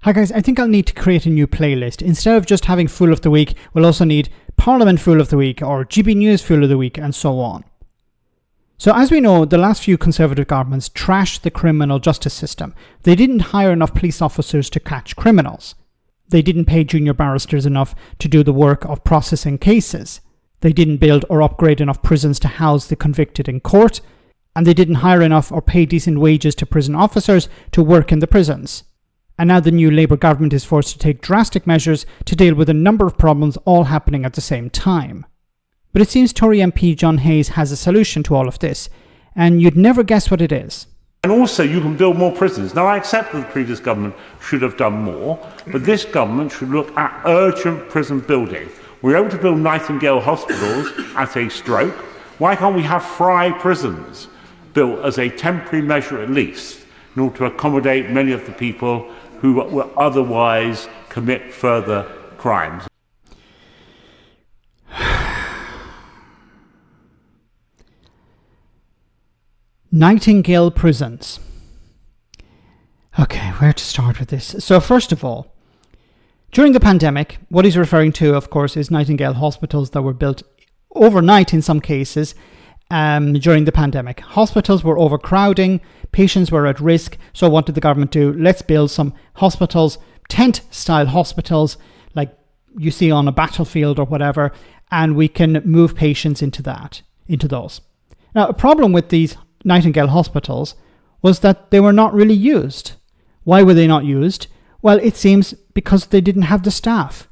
Hi guys, I think I'll need to create a new playlist. Instead of just having Fool of the Week, we'll also need Parliament Fool of the Week or GB News Fool of the Week and so on. So as we know, the last few Conservative governments trashed the criminal justice system. They didn't hire enough police officers to catch criminals. They didn't pay junior barristers enough to do the work of processing cases. They didn't build or upgrade enough prisons to house the convicted in court. And they didn't hire enough or pay decent wages to prison officers to work in the prisons. And now the new Labour government is forced to take drastic measures to deal with a number of problems all happening at the same time. But it seems Tory MP John Hayes has a solution to all of this, and you'd never guess what it is. And also you can build more prisons. Now I accept that the previous government should have done more, but this government should look at urgent prison building. We're able to build Nightingale hospitals at a stroke. Why can't we have Fry prisons built as a temporary measure at least, in order to accommodate many of the people who will otherwise commit further crimes? Nightingale prisons. Okay, where to start with this? So first of all, during the pandemic, what he's referring to, of course, is Nightingale hospitals that were built overnight in some cases during the pandemic. Hospitals were overcrowding, patients were at risk, so what did the government do? Let's build some hospitals, tent-style hospitals, like you see on a battlefield or whatever, and we can move patients into those. Now, a problem with these Nightingale hospitals was that they were not really used. Why were they not used? Well, it seems because they didn't have the staff.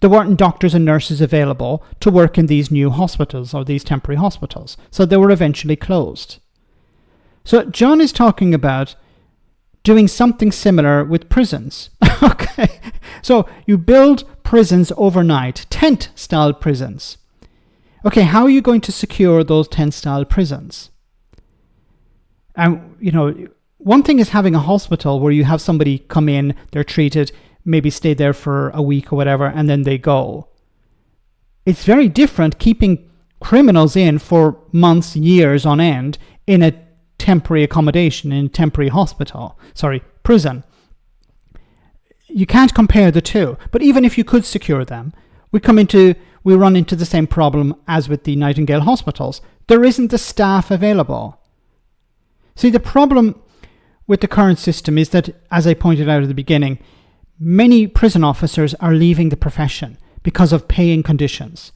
There weren't doctors and nurses available to work in these new hospitals or these temporary hospitals, so they were eventually closed. So John is talking about doing something similar with prisons. Okay, so you build prisons overnight, tent-style prisons. Okay, how are you going to secure those tent-style prisons? And, one thing is having a hospital where you have somebody come in, they're treated, maybe stay there for a week or whatever, and then they go. It's very different keeping criminals in for months, years on end in a temporary accommodation, in a temporary prison. You can't compare the two. But even if you could secure them, we run into the same problem as with the Nightingale hospitals. There isn't the staff available. See, the problem with the current system is that, as I pointed out at the beginning, many prison officers are leaving the profession because of paying conditions.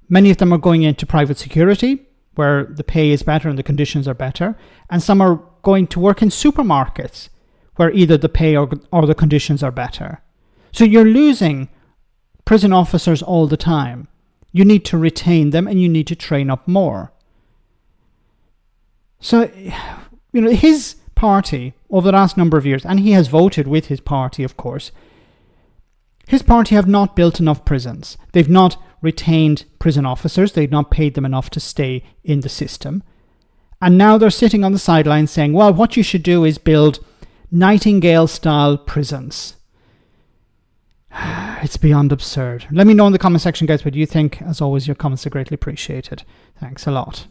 Many of them are going into private security, where the pay is better and the conditions are better, and some are going to work in supermarkets, where either the pay or the conditions are better. So you're losing prison officers all the time. You need to retain them and you need to train up more. So, his party over the last number of years, and he has voted with his party, of course, his party have not built enough prisons. They've not retained prison officers. They've not paid them enough to stay in the system. And now they're sitting on the sidelines saying, well, what you should do is build Nightingale-style prisons. It's beyond absurd. Let me know in the comment section, guys, what you think. As always, your comments are greatly appreciated. Thanks a lot.